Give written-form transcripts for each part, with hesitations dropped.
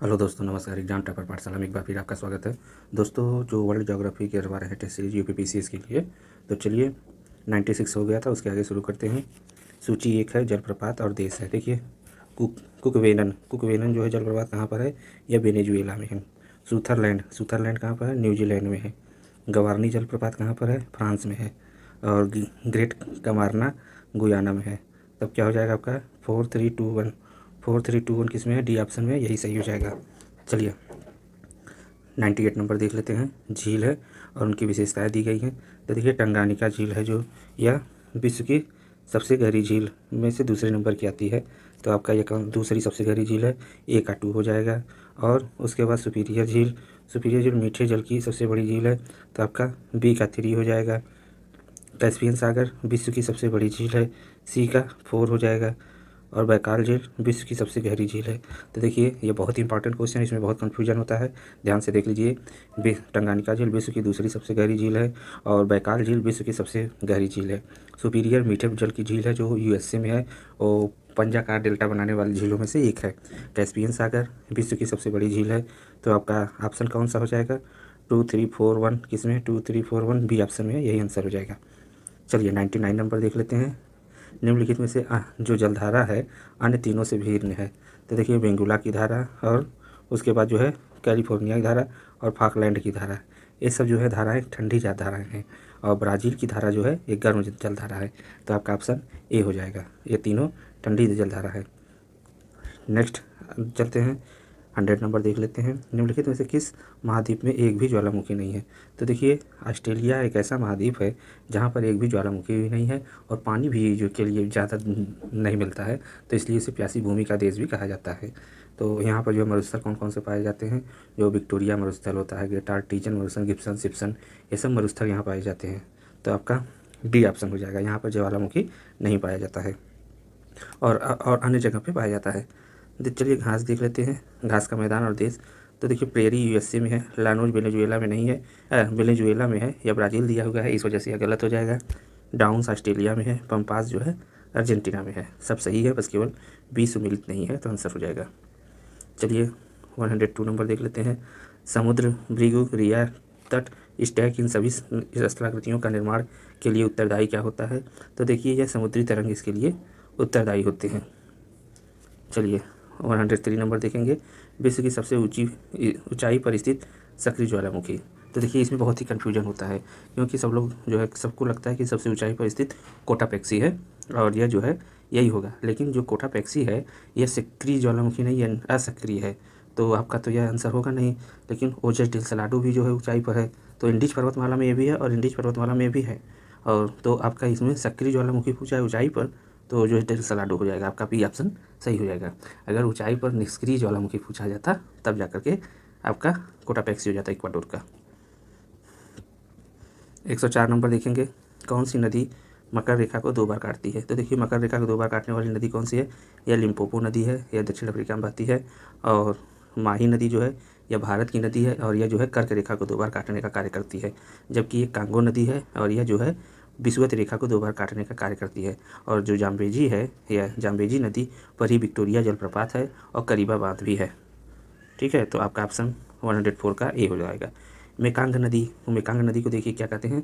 Hello दोस्तों, नमस्कार। Exam topper पाठशाला में एक बार फिर आपका स्वागत है। दोस्तों, जो वर्ल्ड ज्योग्राफी के बारे है टेस्ट सीरीज यूपीपीसीएस के लिए, तो चलिए 96 हो गया था, उसके आगे शुरू करते हैं। सूची 1 है जलप्रपात और देश है। देखिए, कुकवेनन जो है जलप्रपात कहाँ पर है? यह वेनेजुएला में है। सूथरलैंड कहाँ पर है? न्यूजीलैंड में है। गवारनी जलप्रपात कहाँ पर है? फ्रांस में है। और ग्रेट कमारना गुयाना में है। तब क्या हो जाएगा आपका? 4321। 4321 किस में है? डी ऑप्शन में, यही सही हो जाएगा। चलिए 98 नंबर देख लेते हैं। झील है और उनकी विशेषताएं दी गई हैं। तो देखिए, टंगानिका झील है जो, यह विश्व की सबसे गहरी झील में से दूसरे नंबर की आती है। तो आपका यह दूसरी सबसे गहरी झील है, ए का 2 हो जाएगा। और उसके बाद सुपीरियर झील मीठे जल की सबसे बड़ी झील है, तो आपका बी का 3 हो जाएगा। कैस्पियन सागर विश्व की सबसे बड़ी झील है, सी का 4 हो जाएगा। और बैकाल झील विश्व की सबसे गहरी झील है। तो देखिए, ये बहुत ही इंपॉर्टेंट क्वेश्चन है, इसमें बहुत कन्फ्यूजन होता है, ध्यान से देख लीजिए। टंगानिका झील विश्व की दूसरी सबसे गहरी झील है और बैकाल झील विश्व की सबसे गहरी झील है। सुपीरियर मीठे जल की झील है जो यूएसए में है, और पंजा का डेल्टा बनाने वाली झीलों में से एक है। कैस्पियन सागर विश्व की सबसे बड़ी झील है। तो आपका ऑप्शन कौन सा हो जाएगा? 2341 किसमें? 2341 बी ऑप्शन में, यही आंसर हो जाएगा। चलिए 99 नंबर देख लेते हैं। निम्नलिखित में से जो जलधारा है अन्य तीनों से भिन्न है। तो देखिए, बेंगुला की धारा और उसके बाद जो है कैलिफोर्निया की धारा और फाकलैंड की धारा, ये सब जो है धाराएं ठंडी धाराएं हैं। और ब्राज़ील की धारा जो है एक गर्म जलधारा है। तो आपका ऑप्शन ए हो जाएगा, ये तीनों ठंडी जलधारा है। नेक्स्ट चलते हैं, 100 नंबर देख लेते हैं। निम्नलिखित में से किस महाद्वीप में एक भी ज्वालामुखी नहीं है? तो देखिए, ऑस्ट्रेलिया एक ऐसा महाद्वीप है जहाँ पर एक भी ज्वालामुखी भी नहीं है और पानी भी जो के लिए ज़्यादा नहीं मिलता है, तो इसलिए इसे प्यासी भूमि का देश भी कहा जाता है। तो यहाँ पर जो मरुस्थल कौन कौन से पाए जाते हैं? जो विक्टोरिया मरुस्थल होता है, ग्रेट आर्टिजन मरुस्थल, गिब्सन सिप्सन, ये सब मरुस्थल यहाँ पाए जाते हैं। तो आपका डी ऑप्शन हो जाएगा, यहाँ पर ज्वालामुखी नहीं पाया जाता है और अन्य जगह पे पाया जाता है। चलिए घास देख लेते हैं, घास का मैदान और देश। तो देखिए, प्रेरी यूएसए में है, लानोज वेनेजुएला में नहीं है, वेनेजुएला में है, या ब्राज़ील दिया हुआ है, इस वजह से यह गलत हो जाएगा। डाउन्स ऑस्ट्रेलिया में है, पम्पास जो है अर्जेंटीना में है। सब सही है, बस केवल बी सुमिलित नहीं है, तो आंसर हो जाएगा। चलिए 102 नंबर देख लेते हैं। समुद्र, भृगु, रिया, तट, स्टैक, इन सभी स्थलाकृतियों का निर्माण के लिए उत्तरदायी क्या होता है? तो देखिए, यह समुद्री तरंग इसके लिए उत्तरदायी होते हैं। चलिए 103 नंबर देखेंगे। विश्व की सबसे ऊंचाई पर स्थित सक्रिय ज्वालामुखी। तो देखिए, इसमें बहुत ही कन्फ्यूजन होता है, क्योंकि सब लोग जो है, सबको लगता है कि सबसे ऊंचाई पर स्थित कोटापेक्सी है और यह जो है यही होगा। लेकिन जो कोटापेक्सी है, यह सक्रिय ज्वालामुखी नहीं है, असक्रिय है। तो आपका तो यह आंसर होगा नहीं। लेकिन ओजस डेल सलाडो भी जो है ऊंचाई पर है, तो इंडीज पर्वतमाला में ये भी है और इंडीज पर्वतमाला में भी है। और तो आपका इसमें सक्रिय ज्वालामुखी पूछा है ऊंचाई पर, तो जो डेल सलाडो हो जाएगा, आपका बी ऑप्शन सही हो जाएगा। अगर ऊंचाई पर निष्क्रिय ज्वालामुखी पूछा जाता, तब जाकर के आपका कोटापेक्सी हो जाता इक्वाडोर का। 104 नंबर देखेंगे। कौन सी नदी मकर रेखा को 2 बार काटती है? तो देखिए, मकर रेखा को 2 बार काटने वाली नदी कौन सी है? यह लिम्पोपो नदी है, यह दक्षिण अफ्रीका में बहती है। और माही नदी जो है, यह भारत की नदी है और यह जो है कर्क रेखा को 2 बार काटने का कार्य करती है। जबकि ये कांगो नदी है और यह जो है विषुवत रेखा को 2 बार काटने का कार्य करती है। और जो जाम्बेजी है, यह जाम्बेजी नदी पर ही विक्टोरिया जलप्रपात है और करीबा बांध भी है। ठीक है, तो आपका ऑप्शन 104 का ए हो जाएगा। मेकांग नदी को देखिए क्या कहते हैं?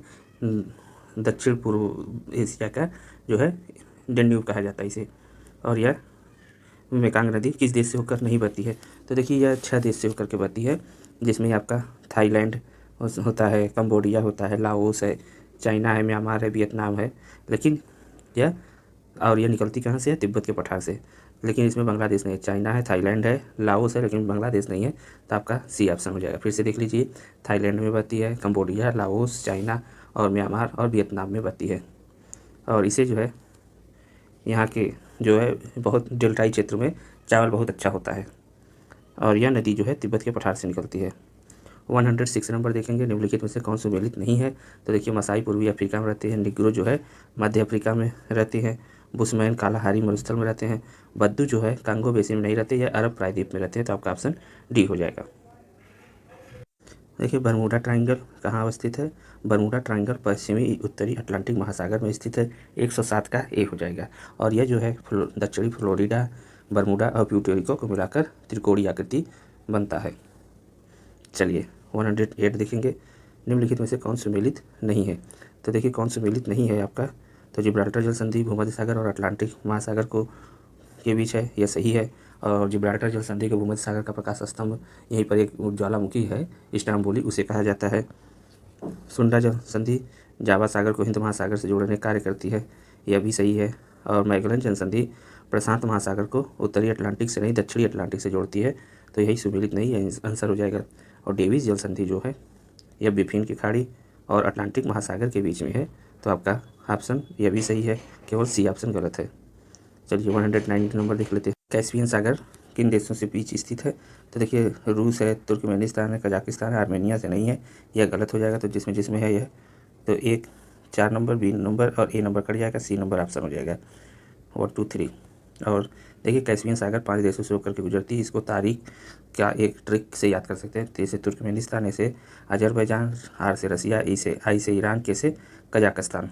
दक्षिण पूर्व एशिया का जो है डेन्यूब कहा जाता है इसे। और यह मेकांग नदी किस देश से होकर नहीं बहती है? तो देखिए, यह 6 देश से होकर के बहती है, जिसमें आपका थाईलैंड होता है, कंबोडिया होता है, लाओस है, चाइना है, म्यांमार है, वियतनाम है। लेकिन यह यह निकलती कहाँ से है? तिब्बत के पठार से। लेकिन इसमें बांग्लादेश नहीं है। चाइना है, थाईलैंड है, लाओस है, लेकिन बांग्लादेश नहीं है। तो आपका सी ऑप्शन हो जाएगा। फिर से देख लीजिए, थाईलैंड में बहती है, कंबोडिया, लाओस, चाइना और म्यांमार और वियतनाम में बहती है। और इसे जो है यहाँ के जो है बहुत डेल्टाई क्षेत्र में चावल बहुत अच्छा होता है। और यह नदी जो है तिब्बत के पठार से निकलती है। 106 नंबर देखेंगे। निम्नलिखित में से कौन सुमेलित नहीं है? तो देखिए, मसाई पूर्वी अफ्रीका में रहते हैं, निग्रो जो है मध्य अफ्रीका में रहते हैं, बुशमैन कालाहारी मरुस्थल में रहते हैं, बद्दू जो है कांगो बेसिन में नहीं रहते, या अरब प्रायद्वीप में रहते हैं। तो आपका ऑप्शन डी हो जाएगा। देखिए, बरमूडा ट्रायंगल कहाँ अवस्थित है? बरमूडा ट्रायंगल पश्चिमी उत्तरी अटलांटिक महासागर में स्थित है। 107 का ए हो जाएगा। और यह जो है दक्षिणी फ्लोरिडा, बरमूडा और प्यूर्टो रिको को मिलाकर त्रिकोणीय आकृति बनता है। चलिए 108 देखेंगे, निम्नलिखित में से कौन सुमेलित नहीं है। तो देखिए कौन सुमेलित नहीं है आपका, तो जिब्राल्टर जल संधि भूमध्य सागर और अटलांटिक महासागर को के बीच है, यह सही है। और जिब्राल्टर जल संधि के भूमध्य सागर का प्रकाश स्तंभ यहीं पर एक ज्वालामुखी है, इस्तांबुली, उसे कहा जाता है। सुंडा जल संधि जावा सागर को हिंद महासागर से जोड़ने का कार्य करती है, यह भी सही है। और मैगलन जल संधि प्रशांत महासागर को उत्तरी अटलांटिक से नहीं दक्षिणी अटलांटिक से जोड़ती है, तो यही सुमेलित नहीं है, आंसर हो जाएगा। और डेविस जल संधि जो है यह बिफिन की खाड़ी और अटलांटिक महासागर के बीच में है, तो आपका ऑप्शन यह भी सही है, केवल सी ऑप्शन गलत है। चलिए 190 नंबर देख लेते हैं। कैस्पियन सागर किन देशों से बीच स्थित है। तो देखिए रूस है, तुर्कमेनिस्तान है, कजाकिस्तान है, आर्मेनिया से नहीं है, यह गलत हो जाएगा। तो जिसमें जिसमें है यह, तो एक 4 नंबर, बी नंबर और ए नंबर कट जाएगा, सी नंबर ऑप्शन हो जाएगा। 1 2 3। और देखिए कैस्पियन सागर 5 देशों से होकर के गुजरती है, इसको तारीख क्या एक ट्रिक से याद कर सकते हैं। ए से तुर्कमेनिस्तान, ए से अजरबैजान, आर से रसिया, आई से ईरान, के से कजाकिस्तान।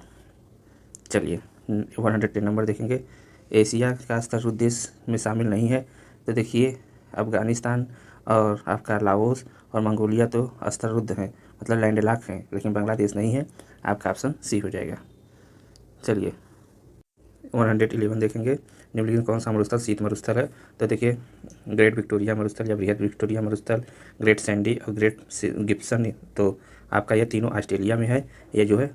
चलिए 110 नंबर देखेंगे। एशिया का स्तररुद्ध देश में शामिल नहीं है। तो देखिए अफ़गानिस्तान और आपका लाओस और मंगोलिया तो स्तररुद्ध हैं, मतलब लैंडलॉक हैं, लेकिन बांग्लादेश नहीं है, आपका ऑप्शन सी हो जाएगा। चलिए 111 देखेंगे। निम्नलिखित में कौन सा मरुस्थल शीत मरुस्थल है। तो देखिए ग्रेट विक्टोरिया मरुस्थल या बृहद विक्टोरिया मरुस्थल, ग्रेट सैंडी और ग्रेट गिब्सन, तो आपका यह तीनों ऑस्ट्रेलिया में है। ये जो है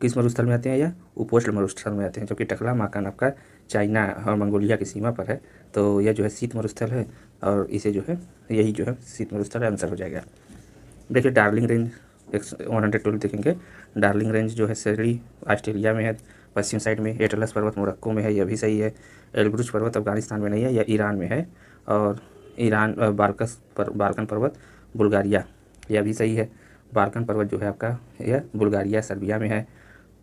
किस मरुस्थल में आते हैं, या उपोष्ण मरुस्थल में आते हैं, जबकि टकला माकान आपका चाइना और मंगोलिया की सीमा पर है, तो यह जो है शीत मरुस्थल है, और इसे जो है यही जो है शीत मरुस्थल आंसर हो जाएगा। देखिए डार्लिंग रेंज 112 देखेंगे। डार्लिंग रेंज जो है सेरी ऑस्ट्रेलिया में है, पश्चिम साइड में। एटलस पर्वत मोरक्को में है, यह भी सही है। एलब्रुज पर्वत अफगानिस्तान में नहीं है, यह ईरान में है। और बाल्कन पर्वत बुल्गारिया, यह भी सही है। बाल्कन पर्वत जो है आपका यह बुल्गारिया सर्बिया में है,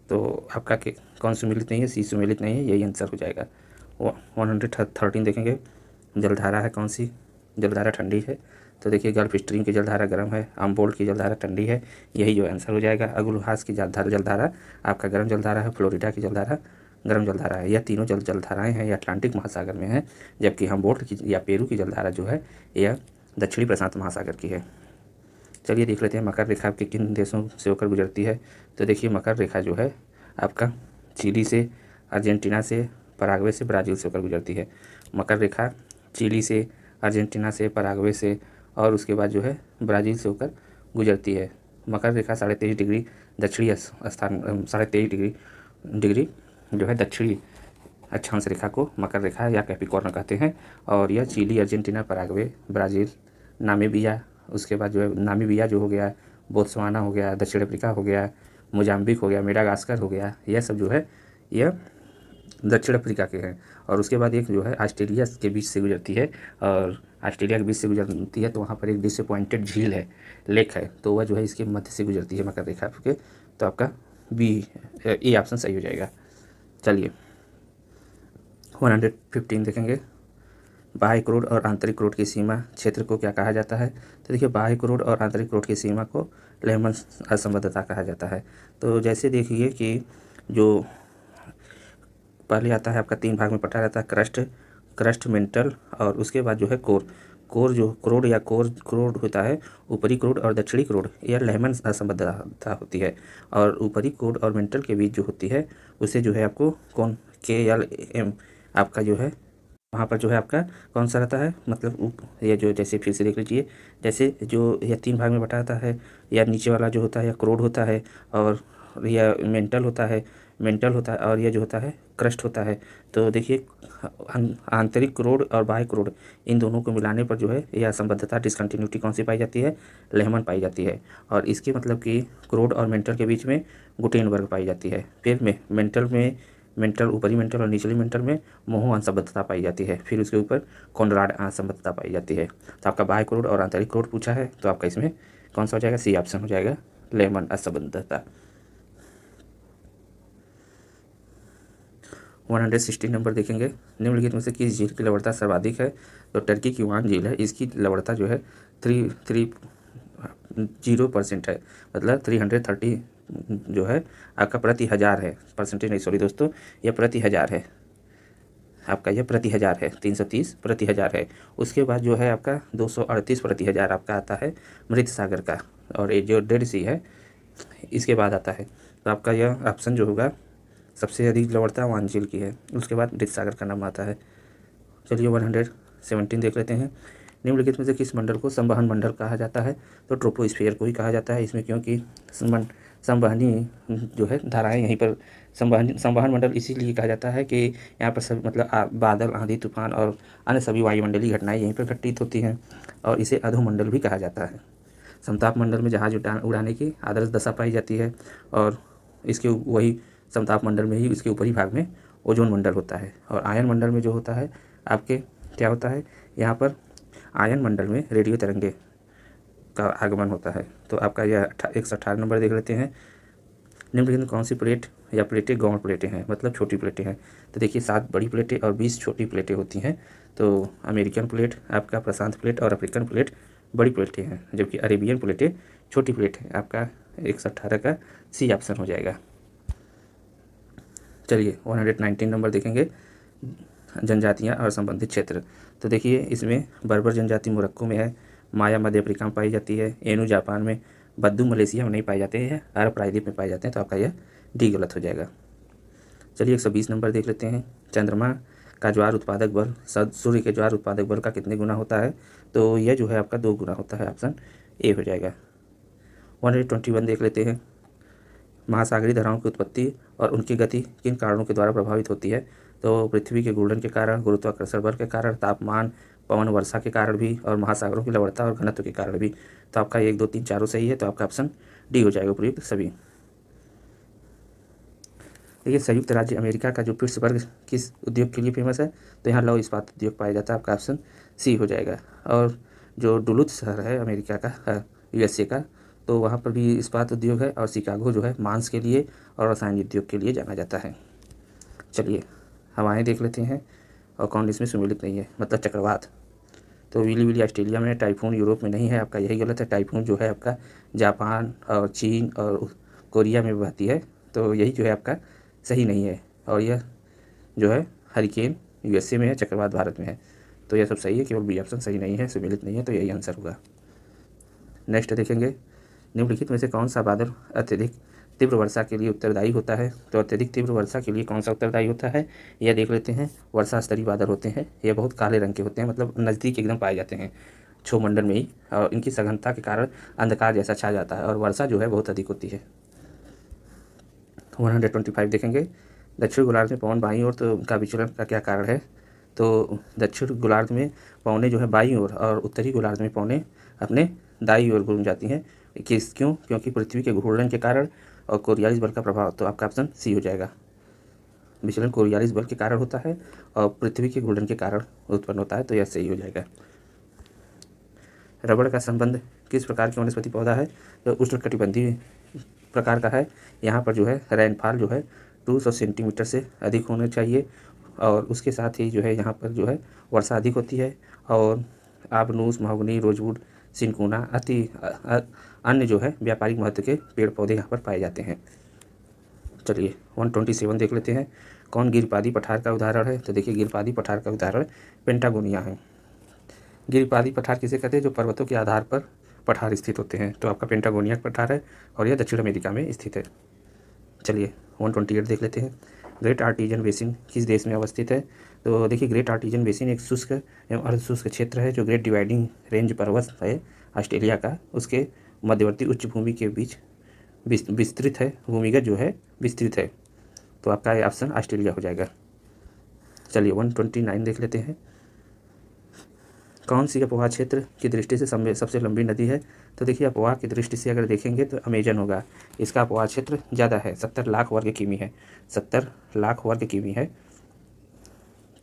तो आपका कौन सुमेलित नहीं है, सी सुमेलित नहीं है, यही आंसर हो जाएगा। 113 देखेंगे। जलधारा है कौन सी, जलधारा ठंडी है। तो देखिए गल्फ स्ट्रीम की जलधारा गर्म है, अम्बोल्ट की जलधारा ठंडी है, यही जो आंसर हो जाएगा। अगुलहास की जलधारा आपका गर्म जलधारा है, फ्लोरिडा की जलधारा गर्म जलधारा है। यह तीनों जलधाराएँ हैं, यह अटलांटिक महासागर में है, जबकि हम्बोल्ट की या पेरू की जलधारा जो है यह दक्षिणी प्रशांत महासागर की है। चलिए देख लेते हैं मकर रेखा के किन देशों से होकर गुजरती है। तो देखिए मकर रेखा जो है आपका चिली से, अर्जेंटीना से, पराग्वे से, ब्राज़ील से होकर गुजरती है। मकर रेखा चिली से, अर्जेंटीना से, पराग्वे से और उसके बाद जो है ब्राज़ील से होकर गुजरती है। मकर रेखा 23.5 डिग्री दक्षिणी स्थान 23.5 डिग्री जो है दक्षिणी अक्षांश रेखा को मकर रेखा या कैप्रिकॉर्न कहते हैं। और यह Chile, Argentina, Paraguay, Brazil, Namibia, उसके बाद जो है नामीबिया जो हो गया, बोत्सवाना हो गया, दक्षिण अफ्रीका हो गया, मोजाम्बिक हो गया, मेडागास्कर हो गया, यह सब जो है यह दक्षिण अफ्रीका के हैं। और उसके बाद एक जो है ऑस्ट्रेलिया के बीच से गुजरती है, और ऑस्ट्रेलिया के बीच से गुजरती है, तो वहाँ पर एक डिसअपॉइंटेड झील है, लेक है, तो वह जो है इसके मध्य से गुजरती है मकर रेखा के। तो आपका बी ए ऑप्शन सही हो जाएगा। चलिए 115 देखेंगे। बाह्य क्रोड और आंतरिक क्रोड की सीमा क्षेत्र को क्या कहा जाता है। तो देखिए बाह्य क्रोड और आंतरिक क्रोड की सीमा को लेहमन असंबद्धता कहा जाता है। तो जैसे देखिए कि जो पहले आता है आपका 3 भाग में बटा रहता है, क्रस्ट मेंटल, और उसके बाद जो है कोर जो क्रोड या क्रोड होता है, ऊपरी क्रोड और दक्षिणी क्रोड, यह लेहमन असंबद्धता होती है। और ऊपरी क्रोड और मेंटल के बीच जो होती है उसे जो है आपको कौन KLM आपका जो है वहाँ पर जो है आपका कौन सा रहता है, मतलब ये जो जैसे फिर से देख लीजिए, जैसे जो यह 3 भाग में बटा रहता है, या नीचे वाला जो होता है या क्रोड होता है, और यह मेंटल होता है, और यह जो होता है क्रस्ट होता है। तो देखिए आंतरिक क्रोड और बाह्य क्रोड, इन दोनों को मिलाने पर जो है यह असंबद्धता डिसकंटिन्यूटी कौन सी पाई जाती है, लेहमन पाई जाती है। और इसकी मतलब कि क्रोड और मेंटल के बीच में गुटेनबर्ग पाई जाती है। फिर मेंटल ऊपरी मेंटल और निचली मेंटल में मोह असंबद्धता पाई जाती है। फिर उसके ऊपर कॉनराड असंबद्धता पाई जाती है। तो आपका बाह्य क्रोड और आंतरिक क्रोड पूछा है, तो आपका इसमें कौन सा हो जाएगा, सी ऑप्शन हो जाएगा, लेहमन असंबद्धता। 116 नंबर देखेंगे। निम्नलिखित में से किस झील की लवणता सर्वाधिक है। तो टर्की की वान झील है, इसकी लवणता जो है 330% है, मतलब 330 जो है आपका प्रति हज़ार है, परसेंटेज नहीं, सॉरी दोस्तों, यह प्रति हज़ार है। आपका यह प्रति हज़ार है, 330 प्रति हज़ार है। उसके बाद जो है आपका 238 प्रति हज़ार आपका आता है मृत सागर का, और ये जो डेड सी है इसके बाद आता है। तो आपका यह ऑप्शन जो होगा सबसे अधिक लवणता वांचल की है, उसके बाद मृत सागर का नाम आता है। चलिए 117 देख लेते हैं। निम्नलिखित में से किस मंडल को संवहन मंडल कहा जाता है? तो ट्रोपोस्फीयर को ही कहा जाता है इसमें, क्योंकि संवहनी जो है धाराएं यहीं पर संवहन मंडल इसीलिए कहा जाता है कि यहाँ पर सब मतलब बादल, आंधी, तूफान और अन्य सभी वायुमंडलीय घटनाएं यहीं पर घटित होती हैं, और इसे अधोमंडल भी कहा जाता है। समताप मंडल में जहाज उड़ाने की आदर्श दशा पाई जाती है, और इसके वही समताप मंडल में ही इसके ऊपरी भाग में ओजोन मंडल होता है। और आयन मंडल में जो होता है आपके क्या होता है, यहाँ पर आयन मंडल में रेडियो तरंगे का आगमन होता है। तो आपका यह 118 नंबर देख लेते हैं। निम्नलिखित में कौन सी प्लेट या प्लेटें गौण प्लेटें हैं, मतलब छोटी प्लेटें हैं? तो देखिए 7 बड़ी प्लेटें और 20 छोटी प्लेटें होती हैं। तो अमेरिकन प्लेट, आपका प्रशांत प्लेट और अफ्रीकन प्लेट बड़ी प्लेटें हैं, जबकि अरेबियन प्लेटें छोटी प्लेट हैं। आपका 118 का सी ऑप्शन हो जाएगा। चलिए 119 नंबर देखेंगे, जनजातियाँ और संबंधित क्षेत्र। तो देखिए इसमें बर्बर जनजाति मोरक्को में है, माया मध्य अफ्रीका में पाई जाती है, एनू जापान में, बद्दू मलेशिया में नहीं पाए जाते हैं, अरब प्रायद्वीप में पाए जाते हैं। तो आपका यह डी गलत हो जाएगा। चलिए 120 नंबर देख लेते हैं। चंद्रमा का ज्वार उत्पादक बल सूर्य के ज्वार उत्पादक बल का कितने गुना होता है? तो यह जो है आपका 2 गुना होता है, ऑप्शन ए हो जाएगा। 121 देख लेते हैं। महासागरीय धाराओं की उत्पत्ति और उनकी गति किन कारणों के द्वारा प्रभावित होती है? तो पृथ्वी के घूर्णन के कारण, गुरुत्वाकर्षण बल के कारण, तापमान, पवन वर्षा के कारण भी, और महासागरों की लवणता और घनत्व के कारण भी। तो आपका 1, 2, 3, चारों सही है, तो आपका ऑप्शन डी हो जाएगा, उपयुक्त सभी। देखिए संयुक्त राज्य अमेरिका का जो पिट्सबर्ग किस उद्योग के लिए फेमस है? तो यहाँ लौह इस्पात उद्योग पाया जाता है, आपका ऑप्शन सी हो जाएगा। और जो डुलुथ शहर है अमेरिका का, यूएसए का, तो वहाँ पर भी इस्पात उद्योग है। और शिकागो जो है मांस के लिए और रसायन उद्योग के लिए जाना जाता है। चलिए हवाएं देख लेते हैं, और कौन इसमें सम्मिलित नहीं है, मतलब चक्रवात। तो विली विली ऑस्ट्रेलिया में, टाइफून यूरोप में नहीं है, आपका यही गलत है। टाइफून जो है आपका जापान और चीन और कोरिया में बहती है, तो यही जो है आपका सही नहीं है। और यह जो है हरिकेन यूएसए में है, चक्रवात भारत में है। तो यह सब सही है, केवल बी ऑप्शन सही नहीं है, सम्मिलित नहीं है, तो यही आंसर होगा। नेक्स्ट देखेंगे, निम्नलिखित में से कौन सा बादल अत्यधिक तीव्र वर्षा के लिए उत्तरदायी होता है? तो अत्यधिक तीव्र वर्षा के लिए कौन सा उत्तरदायी होता है, यह देख लेते हैं। वर्षा स्तरीय बादल होते हैं, यह बहुत काले रंग के होते हैं, मतलब नज़दीक एकदम पाए जाते हैं क्षोमंडल में ही, और इनकी सघनता के कारण अंधकार जैसा छा जाता है, और वर्षा जो है बहुत अधिक होती है। 125 देखेंगे, दक्षिण गोलार्ध में पवन बाईं ओर तो का विचलन का क्या कारण है? तो दक्षिण गोलार्ध में पवनें जो है बाईं ओर, और उत्तरी गोलार्ध में पवनें अपने दाईं ओर घूम जाती हैं। क्यों? क्योंकि पृथ्वी के घूर्णन के कारण और कोरियालिस बल का प्रभाव। तो आपका ऑप्शन सी हो जाएगा। विचलन कोरियालिस बल के कारण होता है और पृथ्वी के घूर्णन के कारण उत्पन्न होता है, तो यह सही हो जाएगा। रबड़ का संबंध किस प्रकार की वनस्पति पौधा है? तो उष्णकटिबंधीय प्रकार का है। यहाँ पर जो है रेनफॉल जो है 200 सेंटीमीटर से अधिक होना चाहिए, और उसके साथ ही जो है यहाँ पर जो है वर्षा अधिक होती है। और आबनूस, महोगनी, रोजवुड, सिनकोना अन्य जो है व्यापारिक महत्व के पेड़ पौधे यहाँ पर पाए जाते हैं। चलिए 127 देख लेते हैं। कौन गिरिपादी पठार का उदाहरण है? तो देखिए गिरिपादी पठार का उदाहरण पेंटागोनिया है। गिरिपादी पठार किसे कहते हैं? जो पर्वतों के आधार पर पठार स्थित होते हैं। तो आपका पेंटागोनिया पठार है, और यह दक्षिण अमेरिका में स्थित है। चलिए 128 देख लेते हैं। ग्रेट आर्टिजन बेसिन किस देश में अवस्थित है? तो देखिए ग्रेट आर्टिजन बेसिन एक शुष्क एवं अर्धशुष्क क्षेत्र है, जो ग्रेट डिवाइडिंग रेंज पर्वत है ऑस्ट्रेलिया का, उसके मध्यवर्ती उच्च भूमि के बीच विस्तृत है, भूमिगत जो है विस्तृत है। तो आपका ये ऑप्शन ऑस्ट्रेलिया हो जाएगा। चलिए 129 देख लेते हैं। कौन सी अपोहा क्षेत्र की दृष्टि से सबसे लंबी नदी है? तो देखिए अपोहा की दृष्टि से अगर देखेंगे तो अमेजन होगा। इसका अपोहा क्षेत्र ज़्यादा है, 70 लाख वर्ग किमी है, 70 लाख वर्ग किमी है।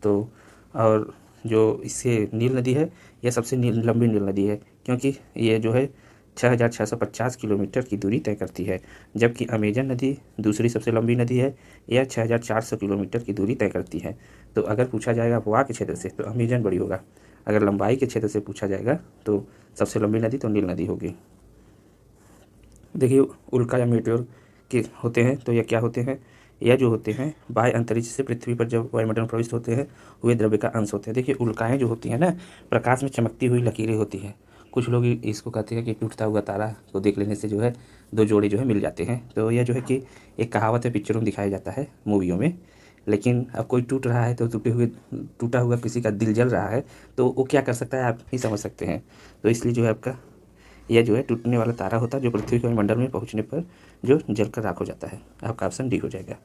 तो और जो इससे नील नदी है, यह सबसे लंबी नील नदी है, क्योंकि ये जो है 6650 किलोमीटर की दूरी तय करती है। जबकि अमेजन नदी दूसरी सबसे लंबी नदी है, यह 6400 किलोमीटर की दूरी तय करती है। तो अगर पूछा जाएगा अपोहा के क्षेत्र से तो अमेजन बड़ी होगा, अगर लंबाई के क्षेत्र से पूछा जाएगा तो सबसे लंबी नदी तो नील नदी होगी। देखिए उल्का या मीटियोर के होते हैं, तो ये क्या होते हैं? यह जो होते हैं बाह्य अंतरिक्ष से पृथ्वी पर जब वायुमंडल में प्रविष्ट होते हैं वे द्रव्य का अंश होते हैं। देखिए उल्काएँ जो होती हैं ना, प्रकाश में चमकती हुई लकीरें होती हैं। कुछ लोग इसको कहते हैं कि टूटता हुआ तारा को देख लेने से जो है दो जोड़े जो है मिल जाते हैं। तो यह जो है कि एक कहावत है, पिक्चरों में दिखाया जाता है, मूवियों में। लेकिन अब कोई टूट रहा है तो टूटा हुआ किसी का दिल जल रहा है तो वो क्या कर सकता है, आप ही समझ सकते हैं। तो इसलिए जो है आपका यह जो है टूटने वाला तारा होता है जो पृथ्वी के वायुमंडल में पहुंचने पर जो जलकर राख हो जाता है। आपका ऑप्शन डी हो जाएगा।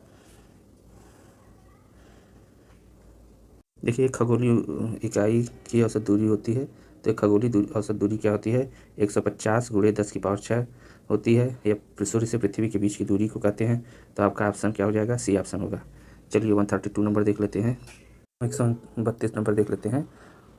देखिए खगोलीय इकाई की औसत दूरी होती है, तो खगोलीय औसत दूरी क्या होती है, 150 × 10⁶ होती है। यह सूर्य से पृथ्वी के बीच की दूरी को कहते हैं। तो आपका ऑप्शन क्या हो जाएगा, सी ऑप्शन होगा। चलिए 132 नंबर देख लेते हैं। 132 नंबर देख लेते हैं।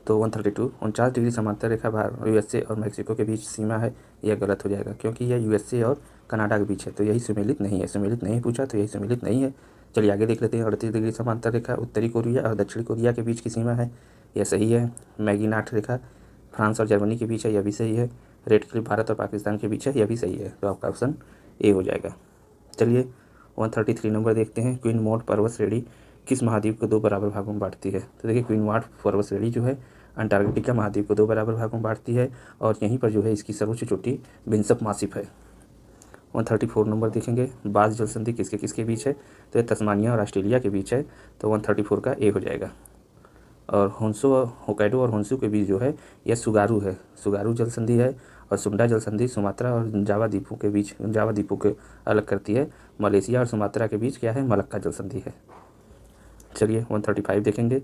तो 132 49 डिग्री समांतर रेखा यूएसए और मैक्सिको के बीच सीमा है, यह गलत हो जाएगा क्योंकि यह यूएसए और कनाडा के बीच है, तो यही सुमेलित नहीं है। सुमेलित नहीं पूछा तो यही सुमेलित नहीं है। चलिए आगे देख लेते हैं। 38 डिग्री समांतर रेखा उत्तरी कोरिया और दक्षिण कोरिया के बीच की सीमा है, यह सही है। मैगीनाट रेखा फ्रांस और जर्मनी के बीच है, यह भी सही है। रेड क्लिफ भारत और पाकिस्तान के बीच है, यह भी सही है। तो आपका ऑप्शन ए हो जाएगा। चलिए 133 नंबर देखते हैं। क्वीन मॉड पर्वत श्रेणी किस महाद्वीप को दो बराबर भागों में बांटती है। तो देखिए क्वीन मॉड पर्वत श्रेणी जो है अंटार्कटिका महाद्वीप को दो बराबर भागों में बांटती है और यहीं पर जो है इसकी सर्वोच्च चोटी बिनसप मासिफ है। 134 नंबर देखेंगे। बाज जल संधि किसके किसके बीच है, तो ये तस्मानिया और ऑस्ट्रेलिया के बीच है, तो 134 का ए हो जाएगा। और होकाइडो और होन्शु के बीच जो है यह सुगारू है, सुगारू जल संधि है। और सुंडा जल संधि सुमात्रा और जावा द्वीपों के बीच, जावा द्वीपों के अलग करती है। मलेशिया और सुमात्रा के बीच क्या है, मलक्का जल संधि है। चलिए 135 देखेंगे।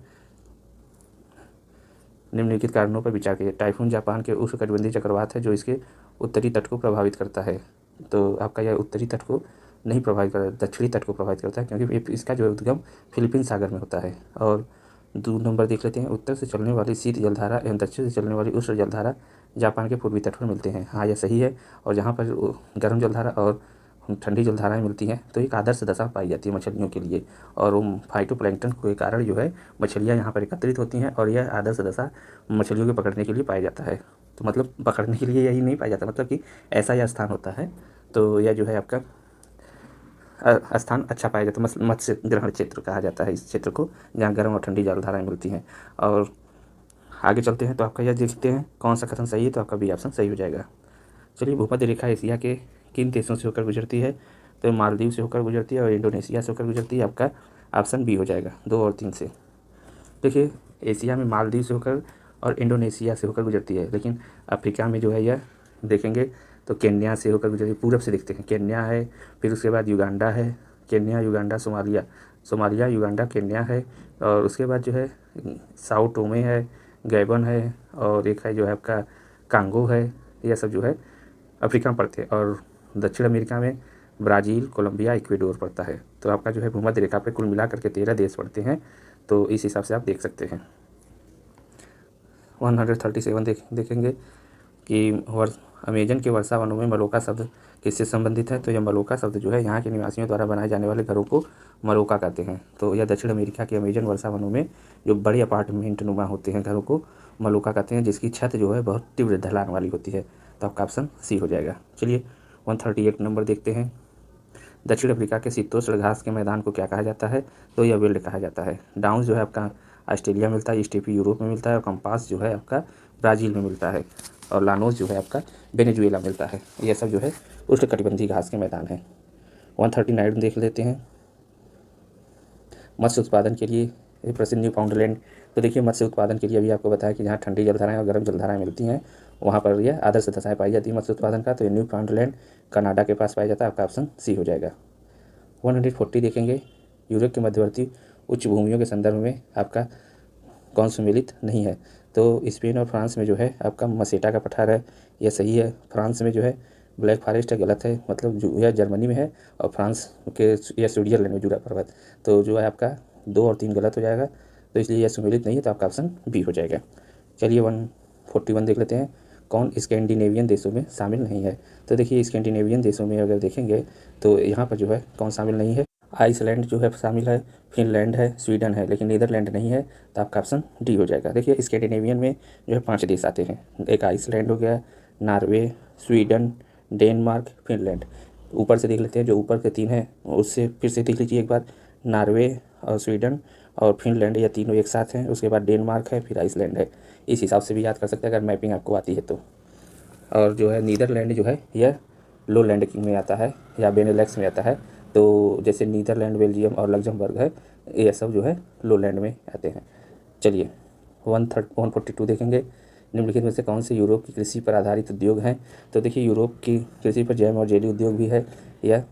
निम्नलिखित कारणों पर विचार कीजिए। टाइफून जापान के उष्णकटिबंधीय चक्रवात है जो इसके उत्तरी तट को प्रभावित करता है। तो आपका यह उत्तरी तट को नहीं प्रभावित करता, दक्षिणी तट को प्रभावित करता है क्योंकि इसका जो उद्गम फिलीपीन सागर में होता है। और 2 नंबर देख लेते हैं। उत्तर से चलने वाली शीत जलधारा एवं दक्षिण से चलने वाली उष्ण जलधारा जापान के पूर्वी तट पर मिलते हैं। हाँ यह सही है। और जहाँ पर गर्म जलधारा और ठंडी जलधाराएँ मिलती हैं तो एक आदर्श दशा पाई जाती है मछलियों के लिए। और वो फाइटोप्लैंक्टन के कारण जो है मछलियाँ यहाँ पर एकत्रित होती हैं और यह आदर्श दशा मछलियों के पकड़ने के लिए पाया जाता है। तो मतलब पकड़ने के लिए यही नहीं पाया जाता, मतलब कि ऐसा यह स्थान होता है। तो यह जो है आपका स्थान अच्छा पाया जाता है। मत्स्य ग्रहण क्षेत्र कहा जाता है इस क्षेत्र को, जहाँ गर्म और ठंडी जलधाराएँ मिलती हैं। और आगे चलते हैं तो आपका यह देखते हैं कौन सा कथन सही है, तो आपका बी ऑप्शन सही हो जाएगा। चलिए भूमध्य रेखा एशिया के किन देशों से होकर गुजरती है, तो मालदीव से होकर गुजरती है और इंडोनेशिया से होकर गुजरती है। आपका ऑप्शन बी हो जाएगा, 2 और 3 से। देखिए एशिया में मालदीव से होकर और इंडोनेशिया से होकर गुजरती है, लेकिन अफ्रीका में जो है यह देखेंगे तो केन्या से होकर गुजरती है। पूरब से देखते हैं, केन्या है, फिर उसके बाद युगांडा है, Kenya Uganda Somalia, Somalia Uganda Kenya है। और उसके बाद जो है साओ टोमे है, गैबन है, और एक है जो है आपका कांगो है। यह सब जो है अफ्रीका में पड़ते हैं। और दक्षिण अमेरिका में ब्राज़ील, कोलंबिया, इक्वेडोर पड़ता है। तो आपका जो है भूमध्य रेखा पे कुल मिला करके 13 देश पड़ते हैं, तो इस हिसाब से आप देख सकते हैं। 137 देखेंगे कि अमेजन के वर्षा वनों में मलोका शब्द किससे संबंधित है। तो यह मलोका शब्द जो है यहाँ के निवासियों द्वारा बनाए जाने वाले घरों को मलोका कहते हैं। तो यह दक्षिण अमेरिका के अमेजन वर्षा वनों में जो बड़े अपार्टमेंट नुमा होते हैं घरों को मलोका कहते हैं, जिसकी छत जो है बहुत तीव्र ढलान वाली होती है। तो आपका ऑप्शन सी हो जाएगा। चलिए 138 नंबर देखते हैं। दक्षिण अफ्रीका के शीतोष्ण घास के मैदान को क्या कहा जाता है, तो यह वेल्ड कहा जाता है। डाउन्स जो है आपका ऑस्ट्रेलिया मिलता है, स्टेपी यूरोप में मिलता है, और कंपास जो है आपका ब्राज़ील में मिलता है, और लानोस जो है आपका वेनेजुएला मिलता है। यह सब जो है उष्णकटिबंधीय घास के मैदान है। 139 देख लेते हैं। मत्स्य उत्पादन के लिए प्रसिद्ध न्यू फाउंडलैंड। तो देखिए मत्स्य उत्पादन के लिए अभी आपको बताया कि जहाँ ठंडी जलधाराएँ और गर्म जलधाराएँ मिलती हैं वहाँ पर यह आदर्श दशाएँ पाई जाती है मत्स्य उत्पादन का। तो ये न्यू फाउंडलैंड कनाडा के पास पाया जाता है। आपका ऑप्शन सी हो जाएगा। 140 देखेंगे। यूरोप के मध्यवर्ती उच्च भूमियों के संदर्भ में आपका कौन सुमेलित नहीं है। तो स्पेन और फ्रांस में जो है आपका मसेटा का पठार है, यह सही है। फ्रांस में जो है ब्लैक फॉरेस्ट है, गलत है। मतलब जो यह जर्मनी में है और फ्रांस के या स्विट्जरलैंड में जुड़ा पर्वत। तो जो है आपका 2 और 3 गलत हो जाएगा, तो इसलिए यह सुमेलित नहीं है। तो आपका ऑप्शन बी हो जाएगा। चलिए 141 देख लेते हैं। कौन स्कैंडिनेवियन देशों में शामिल नहीं है। तो देखिए स्कैंडिनेवियन देशों में अगर देखेंगे तो यहाँ पर जो है कौन शामिल नहीं है। आइसलैंड जो है शामिल है, फिनलैंड है, स्वीडन है, लेकिन नीदरलैंड नहीं है। तो आपका ऑप्शन डी हो जाएगा। देखिए स्कैंडिनेवियन में जो है 5 देश आते हैं। एक आइसलैंड हो गया, नॉर्वे, स्वीडन, डेनमार्क, फिनलैंड। ऊपर से देख लेते हैं, जो ऊपर के 3 हैं उससे फिर से देख लीजिए एक बार। नॉर्वे और स्वीडन और फिनलैंड, ये तीनों एक साथ हैं। उसके बाद डेनमार्क है, फिर आइसलैंड है। इस हिसाब से भी याद कर सकते हैं अगर मैपिंग आपको आती है तो। और जो है नीदरलैंड जो है यह लो लैंड में आता है या बेनेलैक्स में आता है। तो जैसे नीदरलैंड, बेल्जियम और लग्जमबर्ग है, ये सब जो है लो लैंड में आते हैं। चलिए 142 देखेंगे। निम्नलिखित में से कौन से यूरोप की कृषि पर आधारित उद्योग हैं? तो देखिए यूरोप की कृषि पर जैम और जेली उद्योग भी है। यह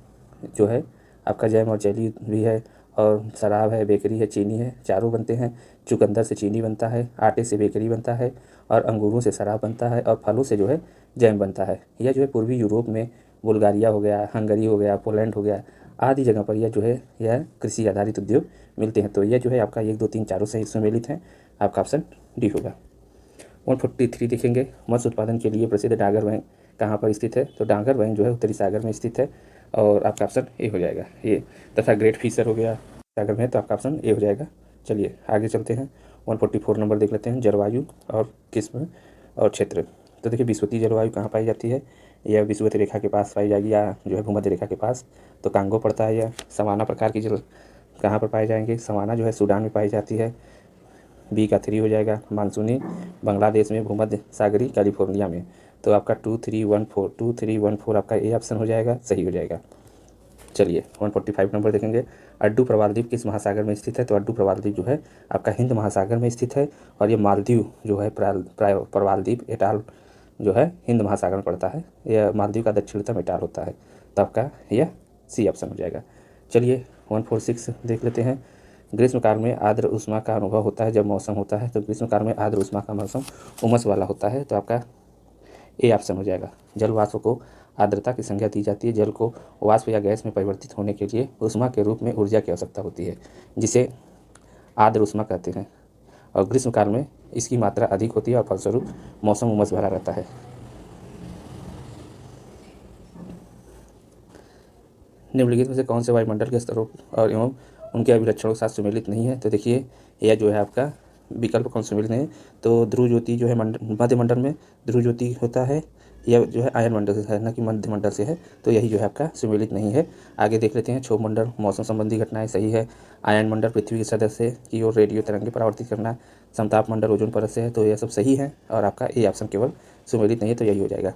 जो है आपका जैम और जेली भी है, और शराब है, बेकरी है, चीनी है, चारों बनते हैं। चुकंदर से चीनी बनता है, आटे से बेकरी बनता है, और अंगूरों से शराब बनता है, और फलों से जो है जैम बनता है। यह जो है पूर्वी यूरोप में बुल्गारिया हो गया, हंगरी हो गया, पोलैंड हो गया, आदि जगह पर यह जो है यह कृषि आधारित उद्योग मिलते हैं। तो यह जो है आपका 1, 2, 3, चारों से सम्मिलित हैं। आपका ऑप्शन डी होगा। 143 देखेंगे। मत्स्य उत्पादन के लिए प्रसिद्ध डांगर बैंक कहाँ पर स्थित है? तो डांगर बैंक जो है उत्तरी सागर में स्थित है, और आपका ऑप्शन ए हो जाएगा ये। तथा ग्रेट फिशर हो गया सागर में, तो आपका ऑप्शन ए हो जाएगा। चलिए आगे चलते हैं। 144 नंबर देख लेते हैं। जलवायु और किस्म और क्षेत्र। तो देखिए विषुवतीय जलवायु कहाँ पाई जाती है? यह विषुवत रेखा के पास पाई जाएगी, या जो है भूमध्य रेखा के पास। तो कांगो पड़ता है। यह सवाना प्रकार की जल कहाँ पर पाए जाएंगे? सवाना जो है सूडान में पाई जाती है। बी का 3 हो जाएगा। मानसूनी बांग्लादेश में, भूमध्य सागरी कैलिफोर्निया में। तो आपका 2314 आपका ए ऑप्शन हो जाएगा, सही हो जाएगा। चलिए 145 नंबर देखेंगे। अड्डू प्रवाल द्वीप किस महासागर में स्थित है? तो अड्डू प्रवाल द्वीप जो है आपका हिंद महासागर में स्थित है, और ये मालदीव जो है प्रवाल द्वीप एटाल जो है हिंद महासागर में पड़ता है। यह मालदीव का दक्षिणतम एटाल होता है। तो आपका यह सी ऑप्शन हो जाएगा। चलिए 146 देख लेते हैं। ग्रीष्म काल में आर्द्र ऊष्मा का अनुभव होता है जब मौसम होता है। तो ग्रीष्म काल में आर्द्र ऊष्मा का मौसम उमस वाला होता है। तो आपका ए ऑप्शन हो जाएगा। जल वाष्प को आर्द्रता की संज्ञा दी जाती है। जल को वाष्प या गैस में परिवर्तित होने के लिए ऊष्मा के रूप में ऊर्जा की आवश्यकता होती है, जिसे आर्द्र ऊष्मा कहते हैं। और ग्रीष्म काल में इसकी मात्रा अधिक होती है और फलस्वरूप मौसम उमस भरा रहता है। निम्नलिखित में से कौन से वायुमंडल के स्तरों और एवं उनके अभिलक्षणों के साथ सुमेलित नहीं है? तो देखिए यह जो है आपका विकल्प कौन सुमेलित नहीं है? तो ध्रुव ज्योति जो है मध्य मंडल में ध्रुव ज्योति होता है। यह जो है आयन मंडल से है, न कि मध्य मंडल से है। तो यही जो है आपका सुमेलित नहीं है। आगे देख लेते हैं। क्षोभ मंडल मौसम संबंधी घटनाएं, सही है। आयन मंडल पृथ्वी के सदस्य की ओर रेडियो तरंगे परावर्तित करना। समताप मंडल ओजोन परत से है। तो यह सब सही है, और आपका ए ऑप्शन केवल सुमेलित नहीं है, तो यही हो जाएगा।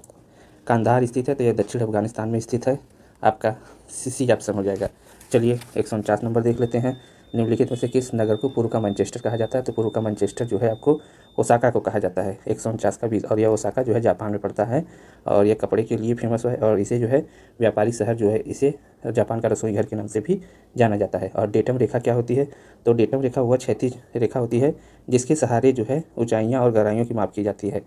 कांधार स्थित है, तो यह दक्षिण अफगानिस्तान में स्थित है। आपका सी ऑप्शन हो जाएगा। चलिए 149 नंबर देख लेते हैं। निम्नलिखित में से किस नगर को पूर्व का मैनचेस्टर कहा जाता है? तो पूर्व का मैनचेस्टर जो है आपको ओसाका को कहा जाता है। 149 का भी। और यह ओसाका जो है जापान में पड़ता है, और यह कपड़े के लिए फेमस है, और इसे जो है व्यापारी शहर जो है, इसे जापान का रसोई घर के नाम से भी जाना जाता है। और डेटम रेखा क्या होती है? तो डेटम रेखा वह क्षैतिज रेखा होती है जिसके सहारे जो है ऊंचाइयां और गहराइयों की माप की जाती है,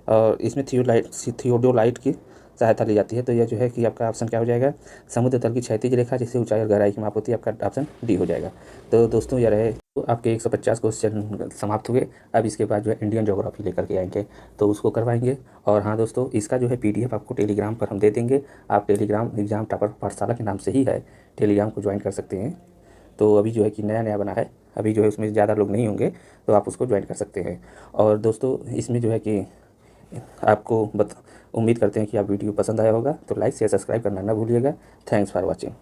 और इसमें थियोडोलाइट की सहायता ली जाती है। तो यह जो है कि आपका ऑप्शन क्या हो जाएगा? समुद्र तल की क्षैतिज रेखा जिससे ऊंचाई और गहराई की माप होती है। आपका ऑप्शन डी हो जाएगा। तो दोस्तों यह रहे तो आपके 150 क्वेश्चन समाप्त हुए। अब इसके बाद जो है इंडियन ज्योग्राफी लेकर के आएंगे, तो उसको करवाएंगे। और हाँ दोस्तों, इसका जो है PDF आपको टेलीग्राम पर हम दे देंगे। आप टेलीग्राम एग्जाम टॉपर पाठशाला के नाम से ही है, टेलीग्राम को ज्वाइन कर सकते हैं। तो अभी जो है कि नया नया बना है, अभी जो है उसमें ज़्यादा लोग नहीं होंगे, तो आप उसको ज्वाइन कर सकते हैं। और दोस्तों इसमें जो है कि आपको उम्मीद करते हैं कि आप वीडियो पसंद आया होगा, तो लाइक शेयर सब्सक्राइब करना ना भूलिएगा। Thanks for watching.